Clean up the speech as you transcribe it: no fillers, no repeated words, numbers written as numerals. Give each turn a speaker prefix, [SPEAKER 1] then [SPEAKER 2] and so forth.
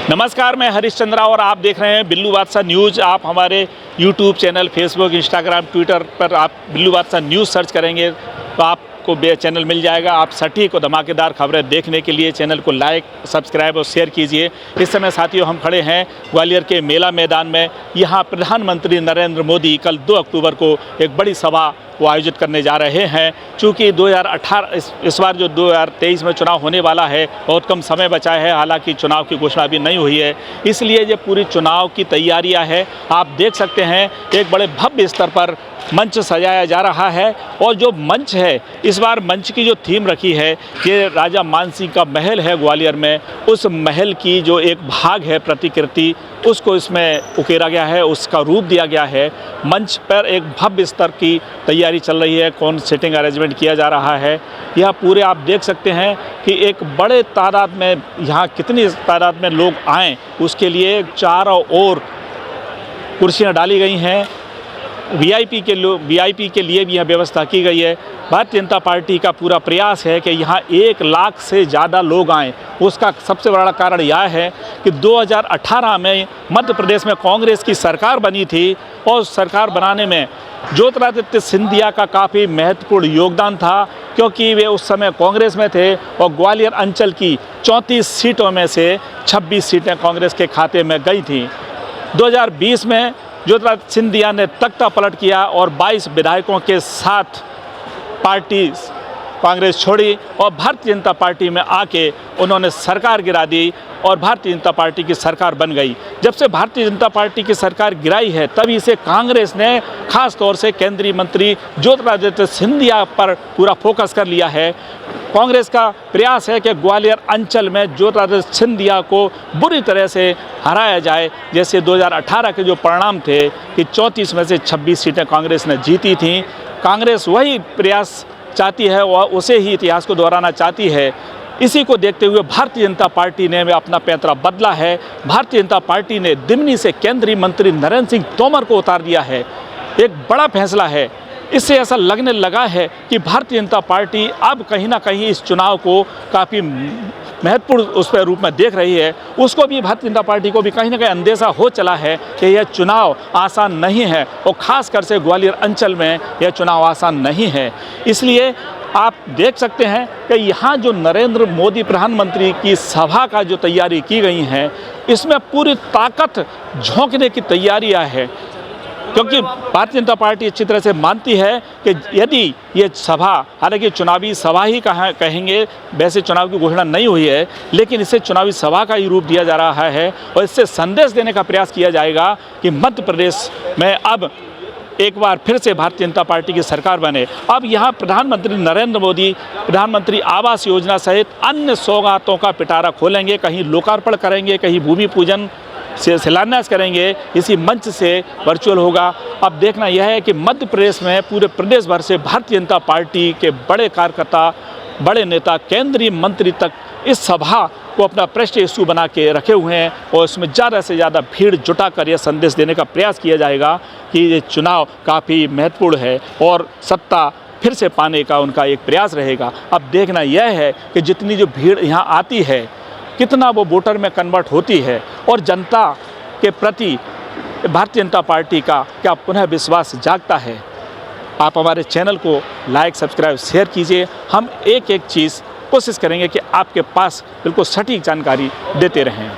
[SPEAKER 1] नमस्कार, मैं हरीश चंद्रा और आप देख रहे हैं बिल्लू बादशाह न्यूज़। आप हमारे YouTube channel, Facebook, Instagram, Twitter पर आप बिल्लू बादशाह न्यूज़ सर्च करेंगे तो आपको चैनल मिल जाएगा। आप सटीक और धमाकेदार खबरें देखने के लिए चैनल को लाइक, सब्सक्राइब और शेयर कीजिए। इस समय साथियों हम खड़े हैं ग्वालियर के मेला मैदान में। यहाँ प्रधानमंत्री नरेंद्र मोदी कल 2 अक्टूबर को एक बड़ी सभा वो आयोजित करने जा रहे हैं। चूँकि 2018 इस बार जो 2023 में चुनाव होने वाला है, बहुत कम समय बचा है, हालांकि चुनाव की घोषणा अभी नहीं हुई है, इसलिए ये पूरी चुनाव की तैयारियां है। आप देख सकते हैं एक बड़े भव्य स्तर पर मंच सजाया जा रहा है और जो मंच है, इस बार मंच की जो थीम रखी है ये राजा मानसिंह का महल है ग्वालियर में, उस महल की जो एक भाग है प्रतिकृति, उसको इसमें उकेरा गया है, उसका रूप दिया गया है। मंच पर एक भव्य स्तर की तैयारी चल रही है, कौन सीटिंग अरेंजमेंट किया जा रहा है। यह पूरे आप देख सकते हैं कि एक बड़े तादाद में, यहाँ कितनी तादाद में लोग आएँ उसके लिए चारों ओर कुर्सियाँ डाली गई हैं। वीआईपी के लिए भी यह व्यवस्था की गई है। भारतीय जनता पार्टी का पूरा प्रयास है कि यहाँ 1 लाख से ज़्यादा लोग आएँ। उसका सबसे बड़ा कारण यह है कि 2018 में मध्य प्रदेश में कांग्रेस की सरकार बनी थी और सरकार बनाने में ज्योतिरादित्य सिंधिया का काफ़ी महत्वपूर्ण योगदान था, क्योंकि वे उस समय कांग्रेस में थे और ग्वालियर अंचल की 34 सीटों में से 26 सीटें कांग्रेस के खाते में गई थीं। 2020 में ज्योतिरादित्य सिंधिया ने तख्ता पलट किया और 22 विधायकों के साथ पार्टी कांग्रेस छोड़ी और भारतीय जनता पार्टी में आके उन्होंने सरकार गिरा दी और भारतीय जनता पार्टी की सरकार बन गई। जब से भारतीय जनता पार्टी की सरकार गिराई है तभी से कांग्रेस ने खास तौर से केंद्रीय मंत्री ज्योतिरादित्य सिंधिया पर पूरा फोकस कर लिया है। कांग्रेस का प्रयास है कि ग्वालियर अंचल में ज्योतिरादित्य सिंधिया को बुरी तरह से हराया जाए। जैसे 2018 के जो परिणाम थे कि 34 में से 26 सीटें कांग्रेस ने जीती थीं। कांग्रेस वही प्रयास चाहती है और उसे ही इतिहास को दोहराना चाहती है। इसी को देखते हुए भारतीय जनता पार्टी ने अपना पैंतरा बदला है। भारतीय जनता पार्टी ने दिमनी से केंद्रीय मंत्री नरेंद्र सिंह तोमर को उतार दिया है। एक बड़ा फैसला है। इससे ऐसा लगने लगा है कि भारतीय जनता पार्टी अब कहीं ना कहीं इस चुनाव को काफ़ी महत्वपूर्ण उस पर रूप में देख रही है। उसको भी, भारतीय जनता पार्टी को भी कहीं ना कहीं अंदेशा हो चला है कि यह चुनाव आसान नहीं है और ख़ासकर से ग्वालियर अंचल में यह चुनाव आसान नहीं है। इसलिए आप देख सकते हैं कि यहाँ जो नरेंद्र मोदी प्रधानमंत्री की सभा का जो तैयारी की गई है, इसमें पूरी ताकत झोंकने की तैयारियाँ है, क्योंकि भारतीय जनता पार्टी अच्छी तरह से मानती है कि यदि ये सभा, हालांकि चुनावी सभा ही कहेंगे, वैसे चुनाव की घोषणा नहीं हुई है, लेकिन इसे चुनावी सभा का ही रूप दिया जा रहा है और इससे संदेश देने का प्रयास किया जाएगा कि मध्य प्रदेश में अब एक बार फिर से भारतीय जनता पार्टी की सरकार बने। अब यहाँ प्रधानमंत्री नरेंद्र मोदी प्रधानमंत्री आवास योजना सहित अन्य सौगातों का पिटारा खोलेंगे, कहीं लोकार्पण करेंगे, कहीं भूमि पूजन से शिलान्यास करेंगे। इसी मंच से वर्चुअल होगा। अब देखना यह है कि मध्य प्रदेश में पूरे प्रदेश भर से भारतीय जनता पार्टी के बड़े कार्यकर्ता, बड़े नेता, केंद्रीय मंत्री तक इस सभा को अपना प्रेस्टीज इशू बना के रखे हुए हैं और इसमें ज़्यादा से ज़्यादा भीड़ जुटाकर यह संदेश देने का प्रयास किया जाएगा कि ये चुनाव काफ़ी महत्वपूर्ण है और सत्ता फिर से पाने का उनका एक प्रयास रहेगा। अब देखना यह है कि जितनी जो भीड़ यहाँ आती है, कितना वो वोटर में कन्वर्ट होती है और जनता के प्रति भारतीय जनता पार्टी का क्या पुनः विश्वास जागता है। आप हमारे चैनल को लाइक, सब्सक्राइब, शेयर कीजिए। हम एक एक चीज़ कोशिश करेंगे कि आपके पास बिल्कुल सटीक जानकारी देते रहें।